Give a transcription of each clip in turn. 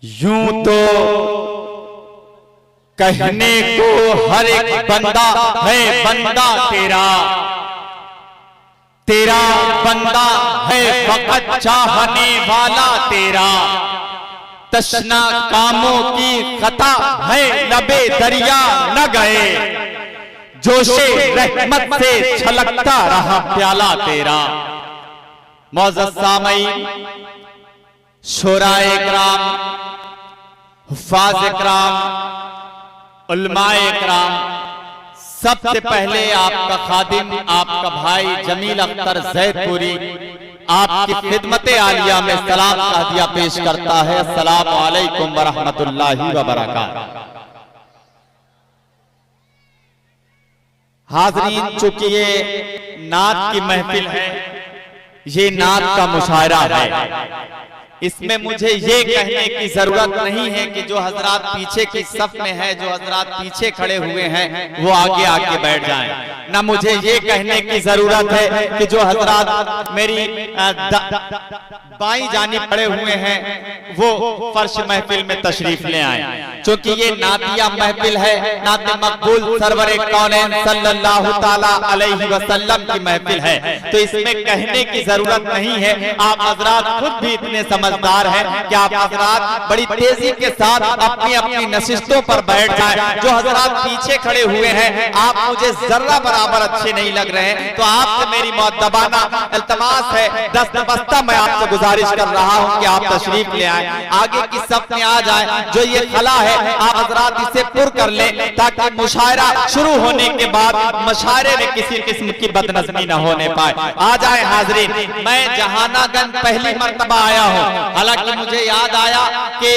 यूं तो कहने को हर एक बंदा है बंदा तेरा, तेरा बंदा है फकत चाहने वाला तेरा। तशना कामों की खता है लबे दरिया न गए, जोशे रहमत से छलकता रहा प्याला तेरा। मौजूद सामईन, शोराए इकराम, हुफ्फाज़ इकराम, उलमाए इकराम, सबसे पहले आपका खादिम, आपका भाई जमील अख्तर ज़ैदपुरी आपकी खिदमत आलिया में सलाम का हदिया पेश करता है। अस्सलामु अलैकुम व रहमतुल्लाहि व बरकातहू। हाज़रीन, चूंकि ये नात की महफिल है, ये नात का मुशायरा है, इसमें मुझे ये कहने की जरूरत नहीं है कि जो हजरात पीछे की सफ में है, जो हजरात पीछे खड़े हुए हैं, वो आगे आके बैठ जाएं। ना मुझे ये कहने की जरूरत है कि जो हजरात मेरी बाईं जानिब खड़े हुए हैं वो फर्श महफिल में तशरीफ ले आए। क्योंकि ये नातिया महफिल है, नाते मकबूल सरवरे कौनैन सल्लल्लाहु ताला अलैहि वसल्लम की महफिल है, तो इसमें कहने की जरूरत नहीं है। आप हजरात खुद भी इतने समझदार हैं कि आप हजरात बड़ी तेजी के साथ अपनी अपनी नशिस्तों पर बैठ जाएं। जो हजरात पीछे खड़े हुए हैं, आप मुझे जर्रा बराबर अच्छे नहीं लग रहे हैं, तो आपसे मेरी मुअद्दबाना इल्तमास है, दस्तबस्ता मैं आपसे गुजारिश कर रहा हूं कि आप तशरीफ ले आए, आगे की सफ में आ जाए। जो ये खला है, आप हजरात इसे पुर कर लें, ताकि मुशायरा शुरू होने के बाद मुशायरे में किसी किस्म की बदनज़मी न होने पाए। आ जाए हाजरीन। मैं जहानागंज पहली मर्तबा आया हूँ। हालांकि मुझे याद आया कि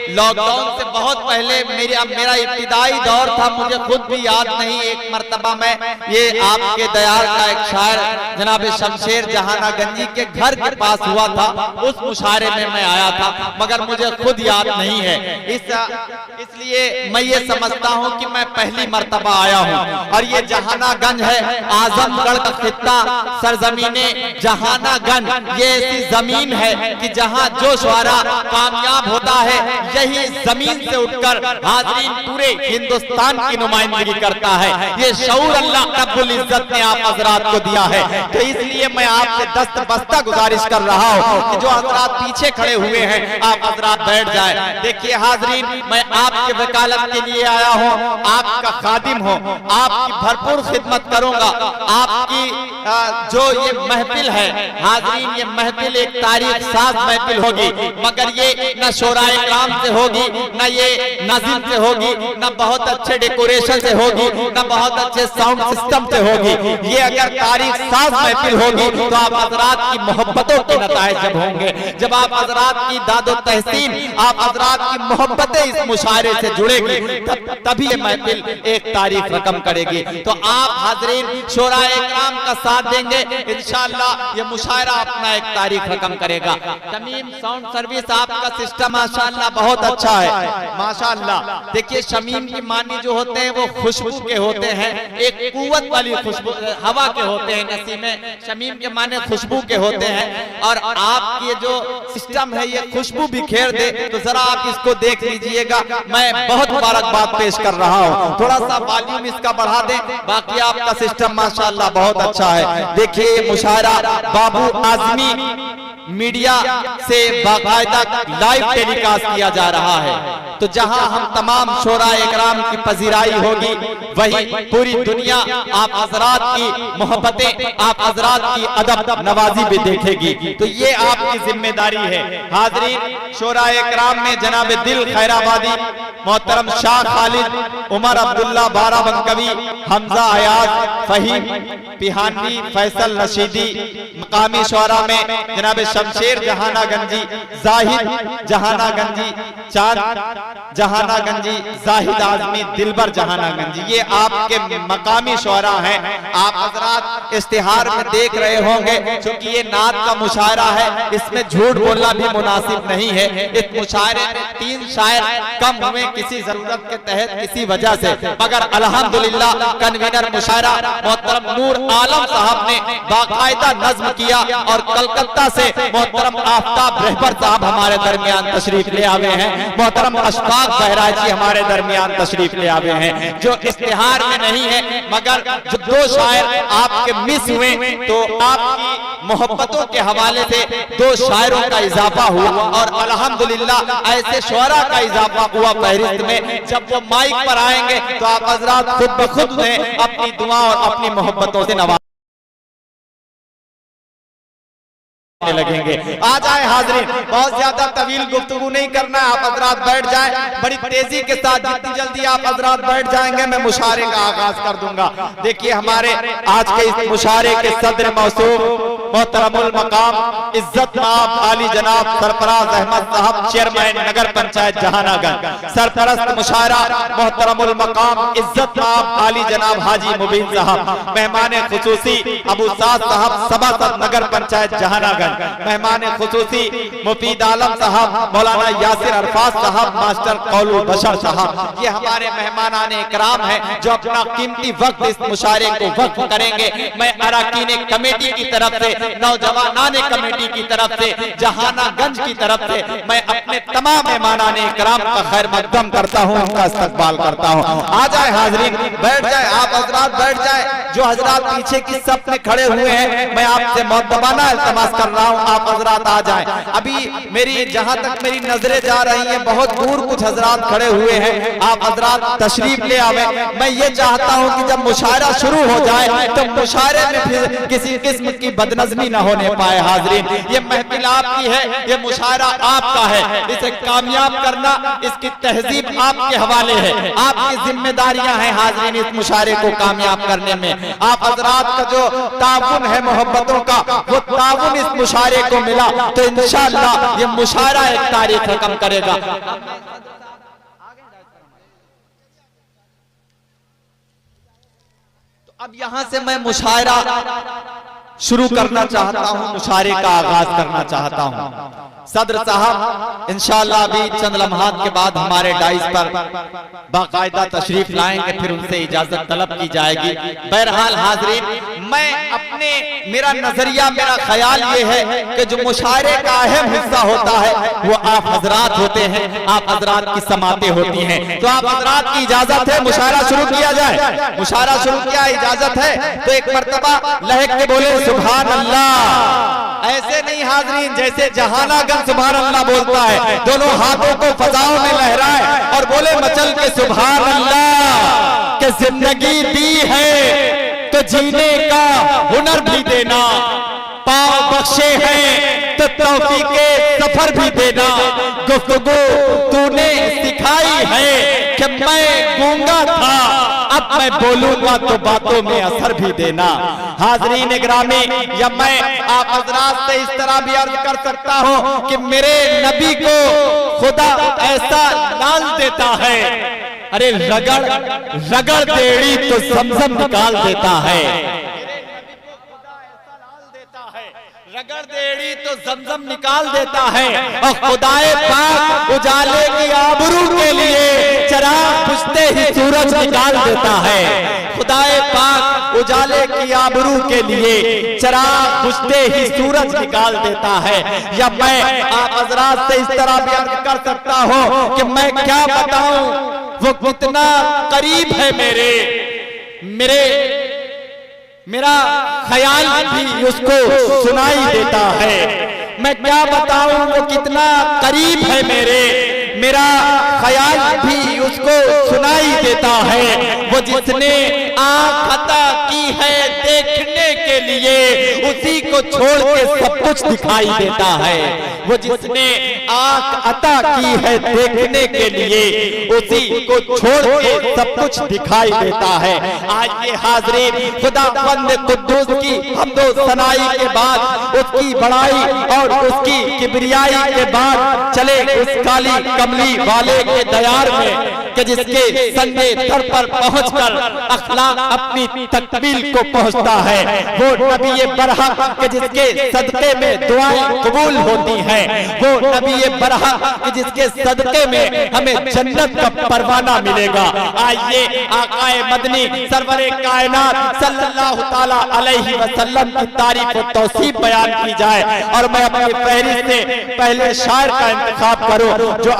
लॉकडाउन से बहुत पहले मेरा इब्तिदाई दौर था, मुझे खुद भी याद नहीं। एक मर्तबा मैं ये आपके दयाल का एक शायर जनाब शमशेर जहानागंजी के घर के पास हुआ था, उस मुशायरे में मैं आया था, मगर मुझे खुद याद नहीं है। इसलिए मैं ये समझता हूँ कि मैं पहली मर्तबा आया हूँ। और ये जहानागंज है, आजमगढ़ का खित्ता, सरजमीने जहानागंज, ये ऐसी जमीन है कि जहाँ जो शुआरा कामयाब होता है, यही जमीन से उठकर हाजरीन पूरे हिंदुस्तान की नुमाइंदगी करता है। ये शऊर अल्लाह रब्बुल इज्जत ने आप हजरात को दिया है। तो इसलिए मैं आपसे दस्तबस्ता गुजारिश कर रहा हूँ कि जो हजरात पीछे खड़े हुए हैं, आप हजरात बैठ जाए। देखिए हाजरीन, मैं आपके वकालत के लिए आया हूँ, आपका खादिम हूँ, आपकी भरपूर खिदमत करूंगा। आपकी जो ये महफिल है हाजरीन, ये महफिल एक तारीख साज महफिल होगी, मगर ये न शोराए इकराम से होगी, न ये नज़ीम से होगी, न बहुत अच्छे डेकोरेशन से होगी, न बहुत अच्छे साउंड सिस्टम से होगी। ये अगर तारीख साज महफिल होगी तो आप हजरात की मोहब्बतों के नताइज जब होंगे, जब आप हजरात की दादो तहसीन, आप हजरात की मोहब्बतें इस मुशायरे से जुड़ेगी, तभी ये महफिल एक तारीख रकम करेगी। तो आप हाजरीन शोराए इकराम का साथ देंगे, इंशाअल्लाह ये मुशायरा अपना एक तारीख रकम करेगा। शमीम साउंड सर्विस, आपका सिस्टम माशाअल्लाह बहुत अच्छा है, माशाअल्लाह। देखिए शमीम की मानी जो होते हैं वो खुशबू के होते हैं, एक कुव्वत वाली खुशबू हवा के होते हैं नसीमे। शमीम के माने खुशबू के होते हैं, और आपकी जो सिस्टम है ये खुशबू बिखेर दे, तो जरा आप इसको देख लीजिएगा। मैं बहुत मुबारकबाद पेश कर रहा हूँ, थोड़ा सा वॉल्यूम इसका बढ़ा दें। बाकी आपका सिस्टम माशाअल्लाह बहुत अच्छा है। देखिए मुशायरा बाबू आजमी मीडिया से बाकायदा लाइव टेलीकास्ट किया जा रहा है, तो जहां हम तमाम शोराए इकराम की पजीराई होगी, वही पूरी दुनिया आप हजरात की मोहब्बतें, आप हजरात की अदब नवाजी भी देखेगी। तो ये आपकी जिम्मेदारी है हाजरीन। शोराए इकराम में जनाब दिल खैराबादी, मोहतरम शाह खालिद, उमर अब्दुल्ला बाराबंकवी, हमजा अयाज, फहीम पिहानी, फैसल रशीदी। मकामी शुआरा में जनाब शमशेर जहानागंजी, जाहिद जहानागंजी, चांद जहानागंजी, जाहिद आजमी, दिलबर जहानागंजी, ये आपके मकामी शुआरा हैं। आप हजरात इश्तिहार में देख रहे होंगे, क्योंकि ये नात का मुशायरा है, इसमें झूठ बोलना भी मुनासिब नहीं है। इस मुशायरे में 3 शायर कम हुए किसी जरूरत के तहत, किसी वजह से, मगर अल्हम्दुलिल्लाह कन्वीनर मुशायरा मोहतरम नूर आलम साहब ने बाकायदा नज्म किया और कलकत्ता से मोहतरम आफ्ताब रहबर साहब हमारे दरमियान तशरीफ ले आवे हैं। मोहतरम अशफाक बहराजी हमारे दरमियान तशरीफ ले आवे हैं, जो इश्तिहार में नहीं है मगर जो दो शायर आपके मिस हुए, तो आपकी मोहब्बतों के हवाले से दो शायरों का इजाफा हुआ और अल्हम्दुलिल्लाह ऐसे शुअरा का इजाफा हुआ फहरिस्त में। जब वो माइक पर आएंगे तो आप हजरात खुद ब खुद में अपनी दुआ और अपनी मोहब्बतों से नवाज लगेंगे। आ जाए हाज़रीन, बहुत ज्यादा तवील गुफ्तगू नहीं करना है, आप हजरात बैठ जाएं। बड़ी तेजी के साथ जितनी जल्दी आप हजरात बैठ जाएंगे मैं मुशारे का आगाज कर दूंगा। देखिए हमारे आज के इस मुशारे के सदर मौसूफ मोहतरमुल मकाम इज्जत नाब आली जनाब सरफराज अहमद साहब, चेयरमैन नगर पंचायत जहानागंज। सरपरस्त मुशायरा मोहतरमुल मकाम इज्जत नाब आली जनाब हाजी मुबीन साहब। मेहमान खुसूसी अबू साद साहब, सभासद नगर पंचायत जहानागंज। मेहमान खुसूसी मुफीद आलम साहब, मौलाना यासिर अरफाज साहब, मास्टर कौलुल बशर साहब। ये हमारे मेहमान इकराम हैं जो अपना कीमती वक्त इस मुशारे को वक्फ करेंगे। मैं अरकान कमेटी की तरफ से, नौजवानान कमेटी की तरफ से, जहानागंज की तरफ से मैं अपने तमाम मेहमान इकराम का खैर मकदम करता हूँ, उनका इस्तकबाल करता हूँ। आ जाए हाज़रीन, बैठ जाए आप हजरात, बैठ जाए। जो हजरात पीछे की सफ में खड़े हुए हैं मैं आपसे मुअद्दबाना इल्तिमास कर रहा हूँ, आप हजरात आ जाएं। अभी मेरी जहां तक मेरी नजरें जा रही हैं बहुत दूर कुछ हजरात खड़े हुए हैं, आप हजरात तशरीफ ले आवे। मैं ये चाहता हूँ कि जब मुशायरा शुरू हो जाए तो मुशायरे में फिर किसी किस्म की बदनज़मी न होने पाए। हाज़रीन, ये महफिल आपकी है, ये मुशायरा आपका है, इसे कामयाब करना, इसकी तहजीब आपके हवाले है, आपकी जिम्मेदारियां हैं हाज़रीन इस मुशायरे को कामयाब करने में। आप हजरात का जो ताउन है मोहब्बतों का, वो ताउन इस मुशायरे को मिला तो इंशाअल्लाह ये मुशायरा एक तारीख रकम करेगा। तो अब यहां से मैं मुशायरा शुरू करना चाहता हूं, मुशायरे का आगाज करना चाहता हूं। सदर साहब इंशाअल्लाह अभी चंद लम्हात के बाद हमारे डाइस पर बाकायदा तशरीफ लाएंगे, फिर उनसे इजाजत तलब की जाएगी। बहरहाल हाज़रीन, मैं अपने मेरा नजरिया, मेरा ख्याल ये है कि जो मुशायरे का अहम हिस्सा होता है वो आप हजरात होते हैं, आप हजरात की समातें होती हैं। तो आप हजरात की इजाजत है मुशायरा शुरू किया जाए? मुशायरा शुरू किया, इजाजत है तो एक मर्तबा लहक के बोले सुभान अल्लाह। ऐसे नहीं हाज़रीन जैसे जहानागंज सुभान अल्लाह बोलता है, दोनों हाथों को फजाओं में लहराए और बोले मचल के सुभान अल्लाह। के जिंदगी दी है तो जीने का हुनर भी देना, पाँव बख्शे हैं तो तौफीके सफर भी देना। गुफ्तगू तूने सिखाई है कि मैं गूंगा था, अब मैं बोलूंगा तो बातों में असर भी देना। हाज़रीन ग्रामी, या मैं आप हजरात से इस तरह भी अर्ज कर सकता हूँ कि मेरे नबी को खुदा ऐसा डाल देता है, अरे रगड़ रगड़ देड़ी तो समझम निकाल देता है। रगड़ देड़ी तो जमजम निकाल देता है और खुदाए पाक उजाले की आबरू के लिए चराग बुझते ही सूरज निकाल देता है। खुदाए पाक उजाले की आबरू के लिए चराग बुझते ही सूरज निकाल देता है। या मैं आप हजरात से इस तरह भी अर्ज कर सकता हूँ कि मैं क्या बताऊं वो कितना करीब है मेरा ख्याल भी उसको सुनाई देता है। मैं क्या बताऊं वो कितना करीब है मेरा ख्याल भी उसको सुनाई देता है। वो जिसने आँख अता की है देखने के लिए उसी को छोड़ के सब कुछ दिखाई देता है। वो जिसने आँख अता की है देखने के लिए उसी को छोड़ के सब कुछ दिखाई देता है। आज ये हाज़रीन खुदावंद कुद्दूस की हम्दो सनाई के बाद, उसकी बड़ाई और उसकी किबरियाई के बाद चले उस काली कमली वाले के दयार में कि जिसके संगे दर पर पहुंचकर अखलाक अपनी तकमील को पहुंचता है, वो नबी बरहक कि जिसके सदके में दुआएं कबूल होती हैं, वो नबी बरहक कि जिसके सदके में हमें जन्नत का परवाना मिलेगा। आइए आकाए मदनी सरवरे कायनात सल्लल्लाहु ताला अलैहि वसल्लम की तारीफ और तौसीफ बयान की जाए और मैं अपनी फहरिस्त से पहले शायर का इंतखाब करूं जो